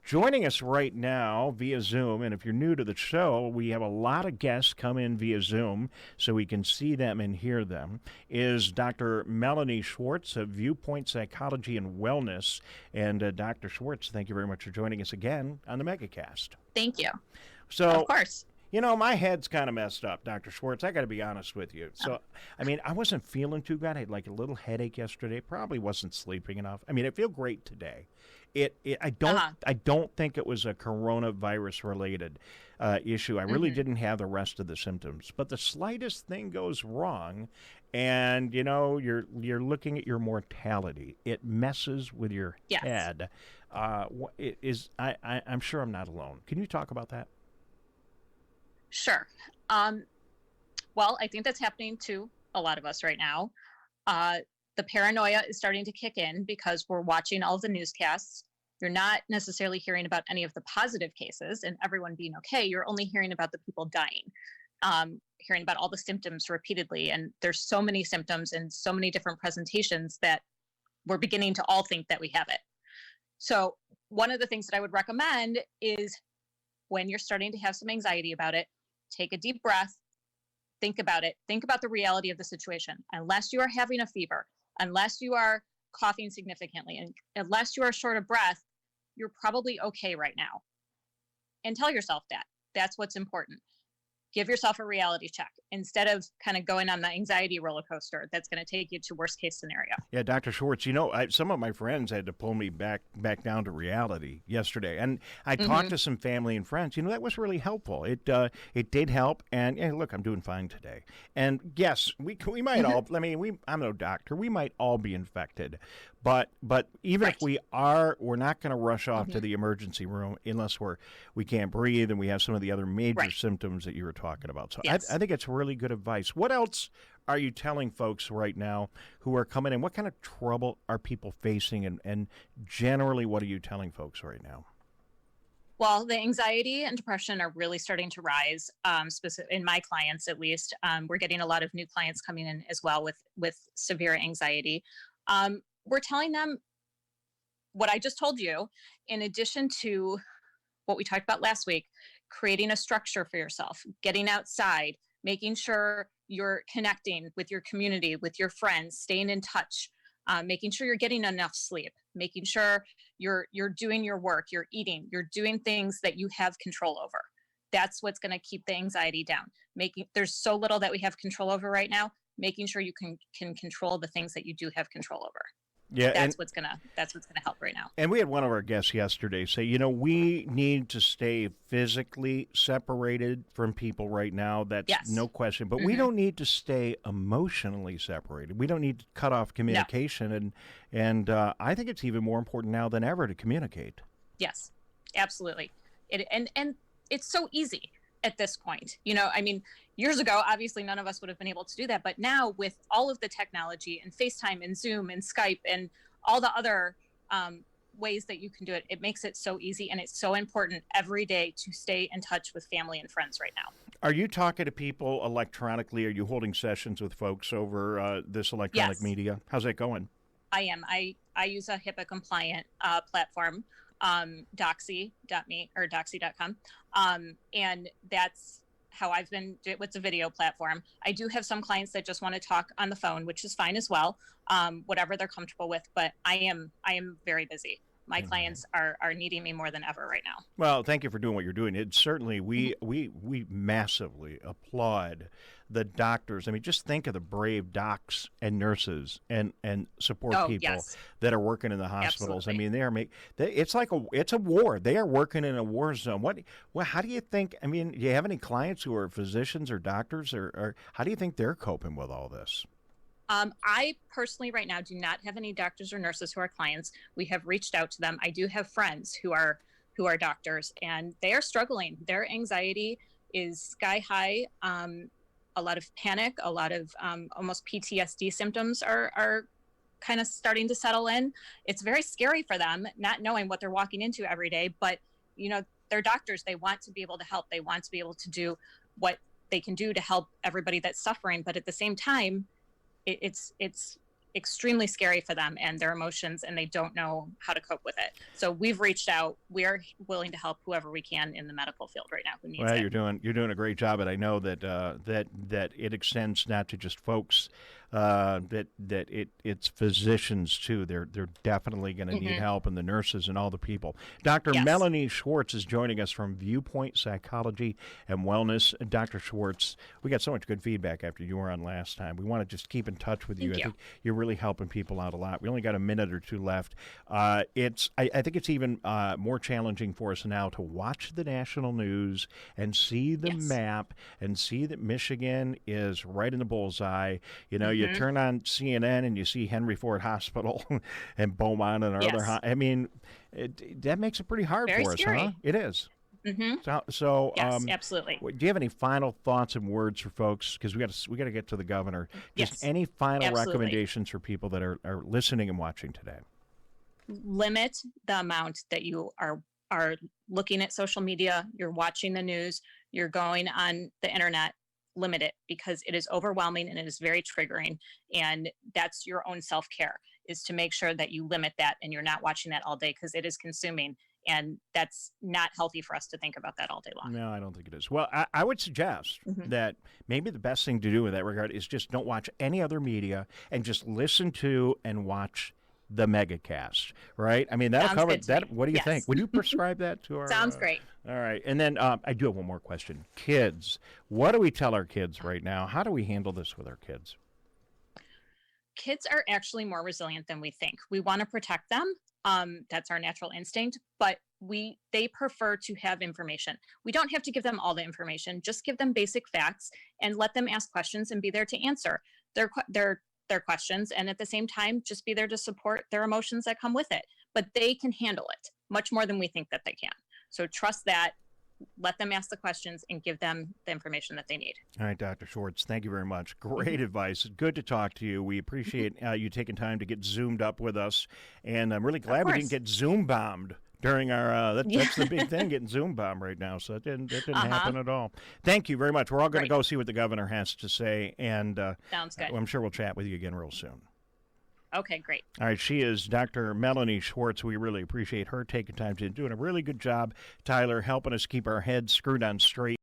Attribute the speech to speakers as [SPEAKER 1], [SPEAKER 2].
[SPEAKER 1] Joining us right now via Zoom, and if you're new to the show, we have a lot of guests come in via Zoom so we can see them and hear them, is Dr. Melanie Schwartz of Viewpoint Psychology and Wellness. And Dr. Schwartz, thank you very much for joining us again on the Megacast.
[SPEAKER 2] Thank you.
[SPEAKER 1] So,
[SPEAKER 2] of course.
[SPEAKER 1] You know, my head's kind of messed up, Dr. Schwartz. I got to be honest with you. So, I mean, I wasn't feeling too good. I had like a little headache yesterday. Probably wasn't sleeping enough. I mean, I feel great today. I don't think it was a coronavirus related issue. I really didn't have the rest of the symptoms. But the slightest thing goes wrong, and you know, you're looking at your mortality. It messes with your head. I'm sure I'm not alone. Can you talk about that?
[SPEAKER 2] Sure. Well, I think that's happening to a lot of us right now. The paranoia is starting to kick in because we're watching all of the newscasts. You're not necessarily hearing about any of the positive cases and everyone being okay. You're only hearing about the people dying, hearing about all the symptoms repeatedly. And there's so many symptoms and so many different presentations that we're beginning to all think that we have it. So one of the things that I would recommend is when you're starting to have some anxiety about it, take a deep breath, think about it, think about the reality of the situation. Unless you are having a fever, unless you are coughing significantly, and unless you are short of breath, you're probably okay right now. And tell yourself that. That's what's important. Give yourself a reality check instead of kind of going on the anxiety roller coaster that's going to take you to worst case scenario.
[SPEAKER 1] Yeah, Dr. Schwartz, you know, some of my friends had to pull me back down to reality yesterday. And I talked to some family and friends. You know, that was really helpful. It did help. And yeah, look, I'm doing fine today. And yes, we might all, I mean, I'm no doctor. We might all be infected. But even if we are, we're not going to rush off to the emergency room unless we can't breathe and we have some of the other major symptoms that you were talking about. So I think it's really good advice. What else are you telling folks right now who are coming in? What kind of trouble are people facing? And generally, what are you telling folks right now?
[SPEAKER 2] Well, the anxiety and depression are really starting to rise, in my clients at least. We're getting a lot of new clients coming in as well with severe anxiety. We're telling them what I just told you, in addition to what we talked about last week, creating a structure for yourself, getting outside, making sure you're connecting with your community, with your friends, staying in touch, making sure you're getting enough sleep, making sure you're doing your work, you're eating, you're doing things that you have control over. That's what's going to keep the anxiety down. There's so little that we have control over right now, making sure you can control the things that you do have control over.
[SPEAKER 1] Yeah,
[SPEAKER 2] that's what's gonna help right now.
[SPEAKER 1] And we had one of our guests yesterday say, you know, we need to stay physically separated from people right now. That's no question. But we don't need to stay emotionally separated. We don't need to cut off communication. No. And I think it's even more important now than ever to communicate.
[SPEAKER 2] Yes, absolutely. And it's so easy at this point. You know, I mean, years ago, obviously none of us would have been able to do that. But now with all of the technology and FaceTime and Zoom and Skype and all the other ways that you can do it, it makes it so easy. And it's so important every day to stay in touch with family and friends right now.
[SPEAKER 1] Are you talking to people electronically? Are you holding sessions with folks over this electronic media? How's that going?
[SPEAKER 2] I am. I use a HIPAA compliant platform. Doxy.me or Doxy.com. And that's how I've been, it's a video platform. I do have some clients that just want to talk on the phone, which is fine as well. Whatever they're comfortable with, but I am very busy. My clients are needing me more than ever right now.
[SPEAKER 1] Well, thank you for doing what you're doing. It certainly, we massively applaud the doctors. I mean, just think of the brave docs and nurses and support people that are working in the hospitals. Absolutely. I mean, it's a war. They are working in a war zone. How do you think? I mean, do you have any clients who are physicians or doctors, or how do you think they're coping with all this?
[SPEAKER 2] I personally right now do not have any doctors or nurses who are clients. We have reached out to them. I do have friends who are doctors, and they are struggling. Their anxiety is sky high. A lot of panic, a lot of almost PTSD symptoms are kind of starting to settle in. It's very scary for them, not knowing what they're walking into every day. But, you know, they're doctors. They want to be able to help. They want to be able to do what they can do to help everybody that's suffering. But at the same time, it extremely scary for them and their emotions, and they don't know how to cope with it. So we've reached out. We are willing to help whoever we can in the medical field right now who needs it.
[SPEAKER 1] You're doing a great job, and I know that that it extends not to just folks. It's physicians too. They're definitely going to need help, and the nurses and all the people. Dr. Melanie Schwartz is joining us from Viewpoint Psychology and Wellness. Dr. Schwartz, we got so much good feedback after you were on last time. We want to just keep in touch with you.
[SPEAKER 2] Thank
[SPEAKER 1] I
[SPEAKER 2] you.
[SPEAKER 1] think you're really helping people out a lot. We only got a minute or two left. I think it's even more challenging for us now to watch the national news and see the map and see that Michigan is right in the bullseye. You know, you turn on CNN and you see Henry Ford Hospital and Beaumont and our other. I mean, that makes it pretty hard
[SPEAKER 2] Very
[SPEAKER 1] for
[SPEAKER 2] scary.
[SPEAKER 1] us, huh? It is.
[SPEAKER 2] So yes, absolutely.
[SPEAKER 1] Do you have any final thoughts and words for folks? Because we got to get to the governor. Just any final recommendations for people that are listening and watching today?
[SPEAKER 2] Limit the amount that you are looking at social media. You're watching the news. You're going on the internet. Limit it, because it is overwhelming and it is very triggering, and that's your own self-care, is to make sure that you limit that and you're not watching that all day, because it is consuming, and that's not healthy for us to think about that all day long.
[SPEAKER 1] No, I don't think it is. Well, I would suggest that maybe the best thing to do in that regard is just don't watch any other media and just listen to and watch the Megacast, right? I mean, that'll cover that. What do you think? Would you prescribe that to our...
[SPEAKER 2] Sounds great.
[SPEAKER 1] All right. And then I do have one more question. Kids. What do we tell our kids right now? How do we handle this with our kids?
[SPEAKER 2] Kids are actually more resilient than we think. We want to protect them. That's our natural instinct, but they prefer to have information. We don't have to give them all the information. Just give them basic facts and let them ask questions and be there to answer their questions, and at the same time just be there to support their emotions that come with it. But they can handle it much more than we think that they can. So trust that, let them ask the questions, and give them the information that they need.
[SPEAKER 1] All right, Dr. Schwartz, thank you very much. Great advice. Good to talk to you. We appreciate you taking time to get Zoomed up with us, and I'm really glad we didn't get Zoom bombed during our that's the big thing, getting Zoom bombed right now. So that didn't happen at all. Thank you very much. We're all going to go see what the governor has to say, and
[SPEAKER 2] sounds good.
[SPEAKER 1] I'm sure we'll chat with you again real soon.
[SPEAKER 2] Okay, great.
[SPEAKER 1] All right, she is Dr. Melanie Schwartz. We really appreciate her taking time to doing a really good job, Tyler, helping us keep our heads screwed on straight.